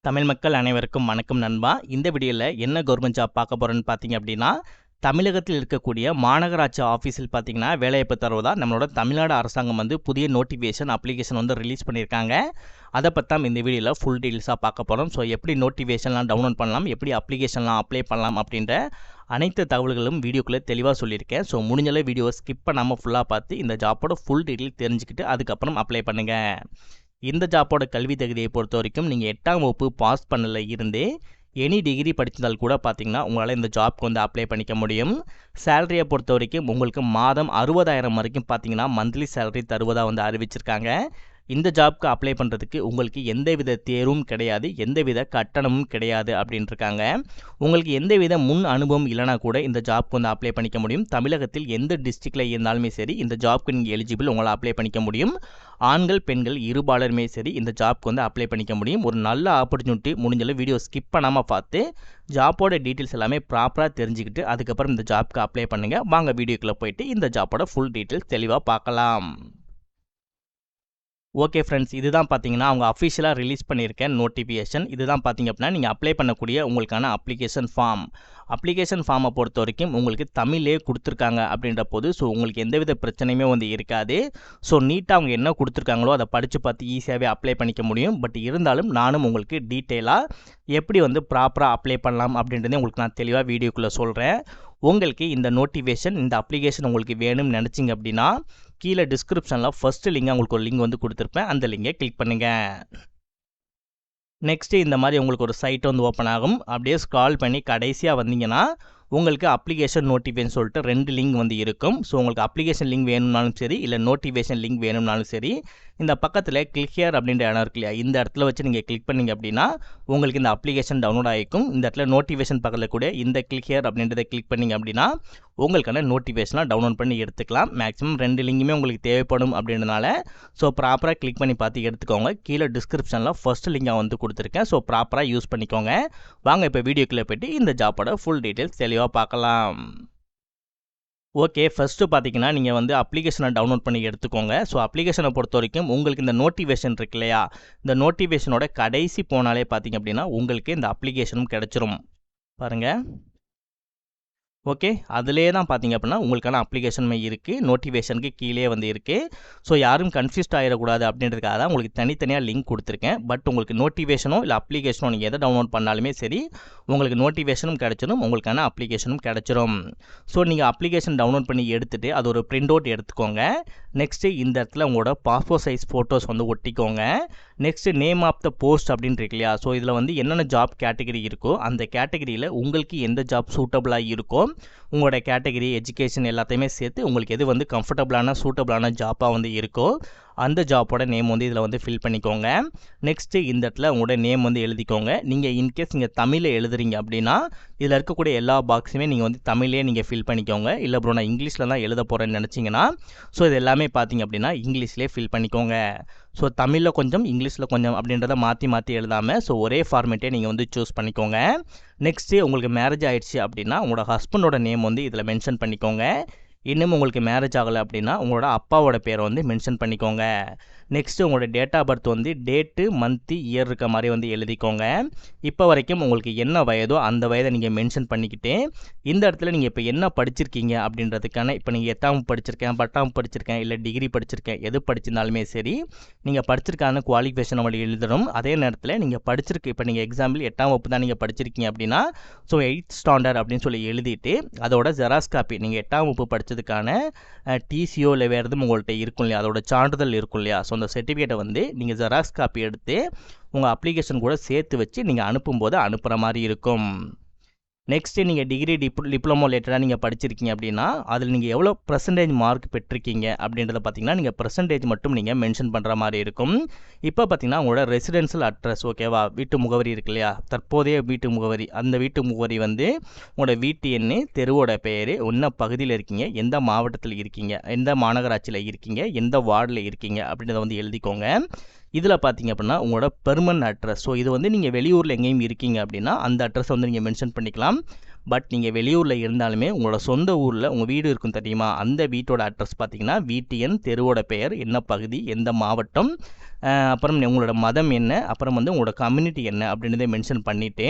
தமிழ் மக்கள் அனைவருக்கும் வணக்கம் நண்பா. இந்த வீடியோவில் என்ன கவர்மெண்ட் ஜாப் பார்க்க போகிறோன்னு பார்த்தீங்க அப்படின்னா, தமிழகத்தில் இருக்கக்கூடிய மாநகராட்சி ஆஃபீஸில் பார்த்தீங்கன்னா வேலைவாய்ப்பு தருவதா நம்மளோட தமிழ்நாடு அரசாங்கம் புதிய நோட்டிஃபிகேஷன் அப்ளிகேஷன் ரிலீஸ் பண்ணியிருக்காங்க. அதை பற்றி தான் இந்த வீடியோவில் ஃபுல் டீட்டெயில்ஸாக பார்க்க போகிறோம். ஸோ எப்படி நோட்டிஃபிகேஷன்லாம் டவுன்லோட் பண்ணலாம், எப்படி அப்ளிகேஷன்லாம் அப்ளை பண்ணலாம் அப்படின்ற அனைத்து தகவல்களும் வீடியோக்குள்ளே தெளிவாக சொல்லியிருக்கேன். ஸோ முடிஞ்சளவு வீடியோவை ஸ்கிப் பண்ணாமல் ஃபுல்லாக பார்த்து இந்த ஜாப்போட ஃபுல் டீட்டெயில் தெரிஞ்சுக்கிட்டு அதுக்கப்புறம் அப்ளை பண்ணுங்கள். இந்த ஜாப்போட கல்வி தகுதியை பொறுத்த வரைக்கும் நீங்கள் 8ஆம் வகுப்பு பாஸ் பண்ணல இருந்தே எனி டிகிரி படிச்சிருந்தால் கூட பார்த்தீங்கன்னா உங்களால் இந்த ஜாப்க்கு அப்ளை பண்ணிக்க முடியும். சேலரியை பொறுத்த வரைக்கும் உங்களுக்கு மாதம் 60,000 வரைக்கும் பார்த்தீங்கன்னா மந்த்லி சேலரி தருவதாக அறிவிச்சிருக்காங்க. இந்த ஜாப்க்கு அப்ளை பண்ணுறதுக்கு உங்களுக்கு எந்தவித தேர்வும் கிடையாது, எந்தவித கட்டணமும் கிடையாது அப்படின்ட்டுருக்காங்க. உங்களுக்கு எந்தவித முன் அனுபவம் இல்லைனா கூட இந்த ஜாப்க்கு அப்ளை பண்ணிக்க முடியும். தமிழகத்தில் எந்த டிஸ்ட்ரிக்டில் இருந்தாலுமே சரி இந்த ஜாப்க்கு நீங்கள் எலிஜிபிள், உங்களால் அப்ளை பண்ணிக்க முடியும். ஆண்கள் பெண்கள் இருபாலருமே சரி இந்த ஜாப்க்கு அப்ளை பண்ணிக்க முடியும். ஒரு நல்ல ஆப்பர்ச்சுனிட்டி. முடிஞ்சளவு வீடியோ ஸ்கிப் பண்ணாமல் பார்த்து ஜாப்போட டீட்டெயில்ஸ் எல்லாமே ப்ராப்பராக தெரிஞ்சுக்கிட்டு அதுக்கப்புறம் இந்த ஜாப்க்கு அப்ளை பண்ணுங்கள். வாங்க வீடியோக்குள்ளே போயிட்டு இந்த ஜாப்போட ஃபுல் டீட்டெயில்ஸ் தெளிவாக பார்க்கலாம். ஓகே ஃப்ரெண்ட்ஸ், இதுதான் பார்த்தீங்கன்னா அவங்க அஃபிஷியலாக ரிலீஸ் பண்ணியிருக்க நோட்டிஃபிகேஷன். இதுதான் பார்த்தீங்க அப்படின்னா நீங்கள் அப்ளை பண்ணக்கூடிய உங்களுக்கான அப்ளிகேஷன் ஃபார்ம். அப்ளிகேஷன் ஃபார்மை பொறுத்த வரைக்கும் உங்களுக்கு தமிழே கொடுத்துருக்காங்க அப்படின்ற போது ஸோ உங்களுக்கு எந்தவித பிரச்சனையுமே இருக்காது. ஸோ நீட்டாக அவங்க என்ன கொடுத்துருக்காங்களோ அதை படித்து பார்த்து ஈஸியாகவே அப்ளை பண்ணிக்க முடியும். பட் இருந்தாலும் நானும் உங்களுக்கு டீட்டெயிலாக எப்படி ப்ராப்பராக அப்ளை பண்ணலாம் அப்படின்றதே உங்களுக்கு நான் தெளிவாக வீடியோக்குள்ளே சொல்கிறேன். உங்களுக்கு இந்த நோட்டிஃபிகேஷன், இந்த அப்ளிகேஷன் உங்களுக்கு வேணும்னு நினச்சிங்க அப்படின்னா கீழே டிஸ்கிரிப்ஷனில் ஃபஸ்ட்டு லிங்க் உங்களுக்கு ஒரு லிங்க் கொடுத்துருப்பேன். அந்த லிங்கை கிளிக் பண்ணுங்கள். நெக்ஸ்ட்டு இந்த மாதிரி உங்களுக்கு ஒரு சைட் ஓப்பன் ஆகும். அப்படியே ஸ்க்ரால் பண்ணி கடைசியாக வந்தீங்கன்னா உங்களுக்கு அப்ளிகேஷன் நோட்டிஃபிகேஷன் சொல்லிட்டு 2 லிங்க் இருக்கும். ஸோ உங்களுக்கு அப்ளிகேஷன் லிங்க் வேணும்னாலும் சரி, இல்லை நோட்டிஃபிகேஷன் லிங்க் வேணும்னாலும் சரி, இந்த பக்கத்தில் கிளிக் ஹியர் அப்படின்ற இடம் இருக்கு இல்லையா, இந்த இடத்துல வச்சு நீங்கள் கிளிக் பண்ணிங்க அப்படின்னா உங்களுக்கு இந்த அப்ளிகேஷன் டவுன்லோட் ஆகிக்கும். இந்த இடத்துல நோட்டிஃபிகேஷன் பக்கத்தில் கூட இந்த கிளிக் ஹியர் அப்படின்றத கிளிக் பண்ணிங்க அப்படின்னா உங்களுக்கான நோட்டிஃபிகேஷனாக டவுன்லோட் பண்ணி எடுத்துக்கலாம். மேக்ஸிமம் 2 லிங்குமே உங்களுக்கு தேவைப்படும் அப்படின்றனால ஸோ ப்ராப்பராக கிளிக் பண்ணி பார்த்து எடுத்துக்கோங்க. கீழே டிஸ்கிரிப்ஷனில் ஃபஸ்ட் லிங்காக கொடுத்துருக்கேன். ஸோ ப்ராப்பராக யூஸ் பண்ணிக்கோங்க. வாங்க இப்போ வீடியோக்குள்ளே போய்ட்டு இந்த ஜாப்போட ஃபுல் டீட்டெயில்ஸ் தெளிவாக பார்க்கலாம். ஓகே, ஃபஸ்ட்டு பார்த்தீங்கன்னா நீங்கள் அப்ளிகேஷனை டவுன்லோட் பண்ணி எடுத்துக்கோங்க. ஸோ அப்ளிகேஷனை பொறுத்த வரைக்கும் உங்களுக்கு இந்த நோட்டிஃபிகேஷன் இருக்கு இல்லையா, இந்த நோட்டிஃபிகேஷனோட கடைசி போனாலே பார்த்தீங்க அப்படின்னா உங்களுக்கு இந்த அப்ளிகேஷனும் கிடச்சிரும். பாருங்கள். ஓகே, அதிலே தான் பார்த்தீங்க அப்படின்னா உங்களுக்கான அப்ளிகேஷனுமே இருக்குது. நோட்டிஃபிகேஷனுக்கு கீழே இருக்குது. ஸோ யாரும் கன்ஃபியூஸ்ட் ஆகிடக்கூடாது அப்படின்றதுக்காக தான் உங்களுக்கு தனித்தனியாக லிங்க் கொடுத்துருக்கேன். பட் உங்களுக்கு நோட்டிஃபிகேஷனோ இல்லை அப்ளிகேஷனோ நீங்கள் எதை டவுன்லோட் பண்ணாலுமே சரி உங்களுக்கு நோட்டிஃபிகேஷனும் கிடச்சிடும், உங்களுக்கான அப்ளிகேஷனும் கிடச்சிரும். ஸோ நீங்கள் அப்ளிகேஷன் டவுன்லோட் பண்ணி எடுத்துகிட்டு அது ஒரு பிரிண்ட் அவுட் எடுத்துக்கோங்க. நெக்ஸ்ட்டு இந்த இடத்துல உங்களோட பாஸ்போர்ட் சைஸ் ஃபோட்டோஸ் ஒட்டிக்கோங்க. Next name of the post அப்படின்னு இருக்கு இல்லையா, ஸோ இதில் என்னென்ன ஜாப் கேட்டகரி இருக்கோ அந்த கேட்டகரியில் உங்களுக்கு எந்த ஜாப் சூட்டபுளாக இருக்கோ உங்களோட கேட்டகரி, எஜுகேஷன் எல்லாத்தையுமே சேர்த்து உங்களுக்கு எது கம்ஃபர்டபுளான சூட்டபுளான ஜாப்பாக இருக்கோ அந்த ஜாப்போட நேம் இதில் ஃபில் பண்ணிக்கோங்க. நெக்ஸ்ட்டு இந்த இடத்துல உங்களோட நேம் எழுதிக்கோங்க. நீங்கள் இன்கேஸ் நீங்கள் தமிழில் எழுதுறீங்க அப்படின்னா இதில் இருக்கக்கூடிய எல்லா பாக்ஸுமே நீங்கள் தமிழ்லேயே நீங்கள் ஃபில் பண்ணிக்கோங்க. இல்லை ப்ரோ நான் இங்கிலீஷில் தான் எழுத போகிறேன்னு நினச்சிங்கன்னா ஸோ இது எல்லாமே பார்த்தீங்க அப்படின்னா இங்கிலீஷ்லேயே ஃபில் பண்ணிக்கோங்க. ஸோ தமிழில் கொஞ்சம் இங்கிலீஷில் கொஞ்சம் அப்படின்றத மாற்றி எழுதாமல் ஸோ ஒரே ஃபார்மேட்டே நீங்கள் சூஸ் பண்ணிக்கோங்க. நெக்ஸ்ட்டு உங்களுக்கு மேரேஜ் ஆகிடுச்சு அப்படின்னா உங்களோட ஹஸ்பண்டோட நேம் இதில் மென்ஷன் பண்ணிக்கோங்க. இன்னும் உங்களுக்கு மேரேஜ் ஆகலை அப்படின்னா உங்களோட அப்பாவோட பேரை மென்ஷன் பண்ணிக்கோங்க. நெக்ஸ்ட்டு உங்களோட date of birth date month year இருக்க மாதிரி எழுதிக்கோங்க. இப்போ வரைக்கும் உங்களுக்கு என்ன வயதோ அந்த வயதை நீங்கள் மென்ஷன் பண்ணிக்கிட்டு இந்த இடத்துல நீங்கள் இப்போ என்ன படிச்சிருக்கீங்க அப்படின்றதுக்கான, இப்போ நீங்கள் 8ஆம் படிச்சிருக்கேன், 10ஆம் படிச்சிருக்கேன், இல்லை டிகிரி படிச்சிருக்கேன், எது படிச்சிருந்தாலுமே சரி நீங்கள் படிச்சிருக்கான குவாலிஃபிகேஷன் நம்ம எழுதணும். அதே நேரத்தில் நீங்கள் படிச்சிருக்கு, இப்போ நீங்கள் எக்ஸாம்பிள் 8ஆம் வகுப்பு தான் நீங்கள் படிச்சிருக்கீங்க அப்படின்னா ஸோ 8th ஸ்டாண்டர்ட் அப்படின்னு சொல்லி எழுதிட்டு அதோட ஜெராக்ஸ் காப்பி நீங்கள் 8ஆம் வகுப்பு படித்ததுக்கான டிசிஓ இல்லை வேறு எதுவும் உங்கள்கிட்ட இருக்கும் இல்லையா, அதோட சான்றிதழ் இருக்கும் இல்லையா, ஸோ அந்த சர்டிஃபிகேட்டை நீங்கள் ஜெராக்ஸ் காப்பி எடுத்து உங்கள் அப்ளிகேஷன் கூட சேர்த்து வச்சு நீங்கள் அனுப்பும்போது அனுப்புகிற மாதிரி இருக்கும். நெக்ஸ்ட்டு நீங்கள் டிகிரி டிப்ளமோ ரிலேட்டடாக நீங்கள் படிச்சிருக்கீங்க அப்படின்னா அதில் நீங்கள் எவ்வளோ % மார்க் பெற்றிருக்கீங்க அப்படின்றத பார்த்தீங்கன்னா நீங்கள் % மட்டும் நீங்கள் மென்ஷன் பண்ணுற மாதிரி இருக்கும். இப்போ பார்த்தீங்கன்னா உங்களோட ரெசிடென்ஷியல் அட்ரஸ், ஓகேவா, வீட்டு முகவரி இருக்கு இல்லையா, தற்போதைய வீட்டு முகவரி, அந்த வீட்டு முகவரி உங்களோட வீட்டு எண், தெருவோட பெயர், என்ன பகுதியில் இருக்கீங்க, எந்த மாவட்டத்தில் இருக்கீங்க, எந்த மாநகராட்சியில் இருக்கீங்க, எந்த வார்டில் இருக்கீங்க அப்படின்றத எழுதிக்கோங்க. இதில் பார்த்தீங்க அப்படின்னா உங்களோட பெர்மனன்ட் அட்ரஸ், ஸோ இது நீங்கள் வெளியூரில் எங்கேயும் இருக்கீங்க அப்படின்னா அந்த அட்ரஸை நீங்கள் மென்ஷன் பண்ணிக்கலாம். பட் நீங்கள் வெளியூரில் இருந்தாலுமே உங்களோட சொந்த ஊரில் உங்கள் வீடு இருக்கும் தெரியுமா, அந்த வீட்டோட அட்ரஸ் பார்த்தீங்கன்னா வீட்டு எண், தெருவோட பெயர், என்ன பகுதி, எந்த மாவட்டம், அப்புறம் உங்களோட மதம் என்ன, அப்புறம் வந்து உங்களோட கம்யூனிட்டி என்ன அப்படின்றத மென்ஷன் பண்ணிவிட்டு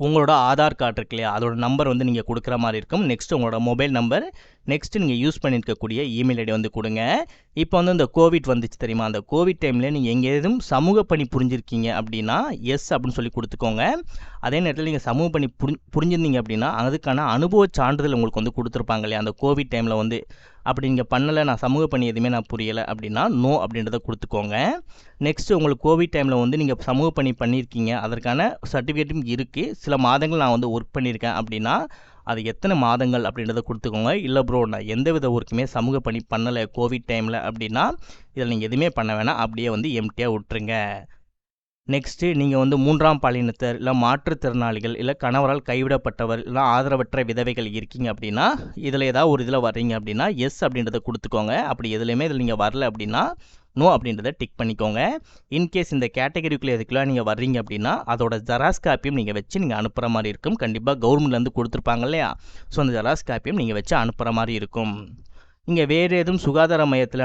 உங்களோட ஆதார் கார்டு இருக்கு இல்லையா, அதோட நம்பர் வந்து நீங்கள் கொடுக்குற மாதிரி இருக்கும். நெக்ஸ்ட் உங்களோட மொபைல் நம்பர், நெக்ஸ்ட்டு நீங்கள் யூஸ் பண்ணியிருக்கக்கூடிய இமெயில் ஐடி வந்து கொடுங்க. இப்போ வந்து இந்த கோவிட் வந்துச்சு தெரியுமா, அந்த கோவிட் டைமில் நீங்கள் எங்கேயும் சமூக பணி புரிஞ்சிருக்கீங்க அப்படின்னா எஸ் அப்படின்னு சொல்லி கொடுத்துக்கோங்க. அதே நேரத்தில் நீங்கள் சமூக பணி புரிஞ்சிருந்தீங்க அப்படின்னா அதுக்கான அனுபவ சான்றிதழ் உங்களுக்கு வந்து கொடுத்துருப்பாங்க இல்லையா அந்த கோவிட் டைமில் வந்து. அப்படி நீங்கள் பண்ணலை, நான் சமூக பணி எதுவுமே நான் புரியலை அப்படின்னா நோ அப்படின்றத கொடுத்துக்கோங்க. நெக்ஸ்ட்டு உங்களுக்கு கோவிட் டைமில் வந்து நீங்கள் சமூக பணி பண்ணியிருக்கீங்க, அதற்கான சர்டிஃபிகேட்டும் இருக்குது, சில மாதங்கள் நான் வந்து ஒர்க் பண்ணியிருக்கேன் அப்படின்னா அது எத்தனை மாதங்கள் அப்படின்றத கொடுத்துக்கோங்க. இல்லை ப்ரோ நான் எந்த வித ஒர்க்குமே சமூக பணி பண்ணலை கோவிட் டைமில் அப்படின்னா இதில் நீங்கள் எதுவுமே பண்ண வேணாம், அப்படியே வந்து எம்டியாக விட்டுருங்க. நெக்ஸ்ட்டு நீங்கள் வந்து 3ஆம் பாலினத்தர், இல்லை மாற்றுத்திறனாளிகள், இல்லை கணவரால் கைவிடப்பட்டவர், இல்லை ஆதரவற்ற விதவைகள் இருக்கீங்க அப்படின்னா இதில் ஏதாவது ஒரு இதில் வர்றீங்க அப்படின்னா எஸ் அப்படின்றத கொடுத்துக்கோங்க. அப்படி எதுலையுமே இதில் நீங்கள் வரல அப்படின்னா நோ அப்படின்றத டிக் பண்ணிக்கோங்க. இன்கேஸ் இந்த கேட்டகரிக்குள்ளே எதுக்குலாம் நீங்கள் வர்றீங்க அப்படின்னா அதோட ஜெராக்ஸ் காப்பியும் நீங்கள் வச்சு நீங்கள் அனுப்புகிற மாதிரி இருக்கும். கண்டிப்பாக கவர்மெண்ட்லேருந்து கொடுத்துருப்பாங்க இல்லையா, ஸோ அந்த ஜெராக்ஸ் காப்பியும் நீங்கள் வச்சு அனுப்புகிற மாதிரி இருக்கும். இங்கே வேறு எதுவும் சுகாதார மையத்தில்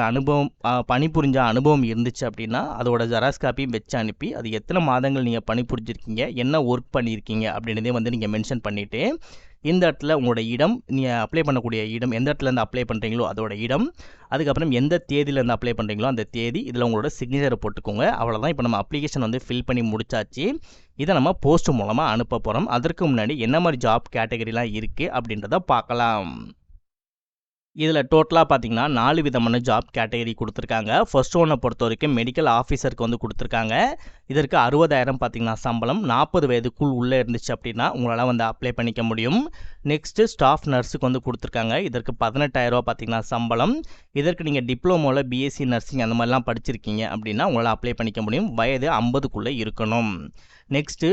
பணிபுரிஞ்ச அனுபவம் இருந்துச்சு அப்படின்னா அதோட ஜெராக்ஸ் காப்பியும் வச்சு அனுப்பி அது எத்தனை மாதங்கள் நீங்கள் பணிபுரிஞ்சிருக்கீங்க, என்ன ஒர்க் பண்ணியிருக்கீங்க அப்படின்றதே வந்து நீங்கள் மென்ஷன் பண்ணிவிட்டு இந்த இடத்துல உங்களோட இடம், நீங்கள் அப்ளை பண்ணக்கூடிய இடம், எந்த இடத்துலேருந்து அப்ளை பண்ணுறீங்களோ அதோட இடம், அதுக்கப்புறம் எந்த தேதியிலேருந்து அப்ளை பண்ணுறீங்களோ அந்த தேதி, இதில் உங்களோட சிக்னேச்சரை போட்டுக்கோங்க. அவ்வளோதான். இப்போ நம்ம அப்ளிகேஷன் வந்து ஃபில் பண்ணி முடிச்சாச்சு. இதை நம்ம போஸ்ட் மூலமாக அனுப்ப போகிறோம். அதற்கு முன்னாடி என்ன மாதிரி ஜாப் கேட்டகரிலாம் இருக்குது அப்படின்றத பார்க்கலாம். இதில் டோட்டலாக பார்த்தீங்கன்னா 4 விதமான ஜாப் கேட்டகரி கொடுத்துருக்காங்க. ஃபர்ஸ்ட் ஒன்னை பொறுத்த வரைக்கும் மெடிக்கல் ஆஃபீஸருக்கு வந்து கொடுத்துருக்காங்க. இதற்கு 60,000 பார்த்தீங்கன்னா சம்பளம். 40 வயதுக்குள் உள்ளே இருந்துச்சு அப்படின்னா உங்களால் வந்து அப்ளை பண்ணிக்க முடியும். நெக்ஸ்ட்டு ஸ்டாஃப் நர்ஸுக்கு வந்து கொடுத்துருக்காங்க. இதற்கு 18,000 பார்த்தீங்கன்னா சம்பளம். இதற்கு நீங்கள் டிப்ளமோவில் பிஎஸ்சி நர்சிங் அந்த மாதிரிலாம் படிச்சிருக்கீங்க அப்படின்னா உங்களால் அப்ளை பண்ணிக்க முடியும். வயது 50க்குள்ளே இருக்கணும். நெக்ஸ்ட்டு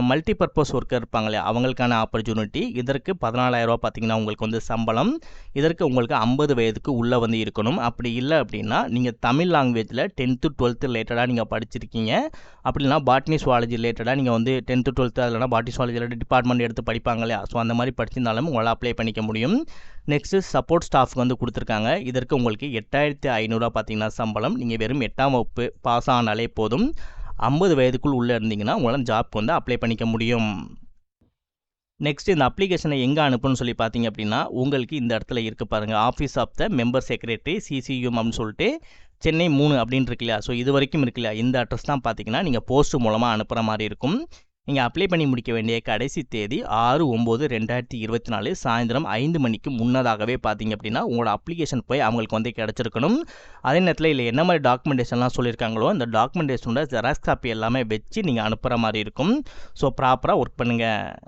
மல்டிபர்பஸ் ஒர்க்கர் இருப்பாங்களே அவங்களுக்கான ஆப்பர்ச்சுனிட்டி. இதற்கு 14,000 பார்த்தீங்கன்னா உங்களுக்கு வந்து சம்பளம். இதற்கு உங்களுக்கு 50 வயதுக்கு உள்ளே வந்து இருக்கணும். அப்படி இல்லை அப்படின்னா நீங்கள் தமிழ் லாங்குவேஜில் 10th 12th ரிலேட்டடாக நீங்கள் படிச்சிருக்கீங்க, அப்படின்னா பாட்னி சுவாலஜி ரிலேட்டடாக நீங்கள் வந்து 10th 12th அதில்னா பாட்னி சுவாலஜியில் டிபார்ட்மெண்ட் எடுத்து படிப்பாங்க இல்லையா, ஸோ அந்த மாதிரி படிச்சிருந்தாலும் உங்களால் அப்ளை பண்ணிக்க முடியும். நெக்ஸ்ட்டு சப்போர்ட் ஸ்டாஃப்க்கு வந்து கொடுத்துருக்காங்க. இதற்கு உங்களுக்கு 8,500 பார்த்தீங்கன்னா சம்பளம். நீங்கள் வெறும் 8ஆம் வகுப்பு பாஸ் ஆனாலே போதும். 50 வயதுக்குள் உள்ளே இருந்தீங்கன்னா உங்களால் ஜாப்க்கு வந்து அப்ளை பண்ணிக்க முடியும். நெக்ஸ்ட் இந்த அப்ளிகேஷனை எங்கே அனுப்பணும்னு சொல்லி பார்த்தீங்க அப்படின்னா உங்களுக்கு இந்த இடத்துல இருக்குது பாருங்கள், office of the member secretary CCUM அப்படின்னு சொல்லிட்டு சென்னை 3 அப்படின்னு இருக்கு இல்லையா, ஸோ இது வரைக்கும் இருக்கு இல்லையா, இந்த அட்ரஸ் தான் பார்த்தீங்கன்னா நீங்கள் போஸ்ட் மூலமாக அனுப்புகிற மாதிரி இருக்கும். நீங்கள் அப்ளை பண்ணி முடிக்க வேண்டிய கடைசி தேதி 6/9/2024 சாயந்தரம் 5 மணிக்கு முன்னதாகவே பார்த்தீங்க அப்படின்னா உங்களோட அப்ளிகேஷன் போய் அவங்களுக்கு வந்து கிடச்சிருக்கணும். அதே நேரத்தில் இல்லை என்ன மாதிரி டாக்குமெண்டேஷன்லாம் சொல்லியிருக்காங்களோ அந்த டாக்குமெண்டேஷனோட ஜெராக்ஸ் காப்பி எல்லாமே வச்சு நீங்கள் அனுப்புகிற மாதிரி இருக்கும். ஸோ ப்ராப்பராக ஒர்க் பண்ணுங்கள்.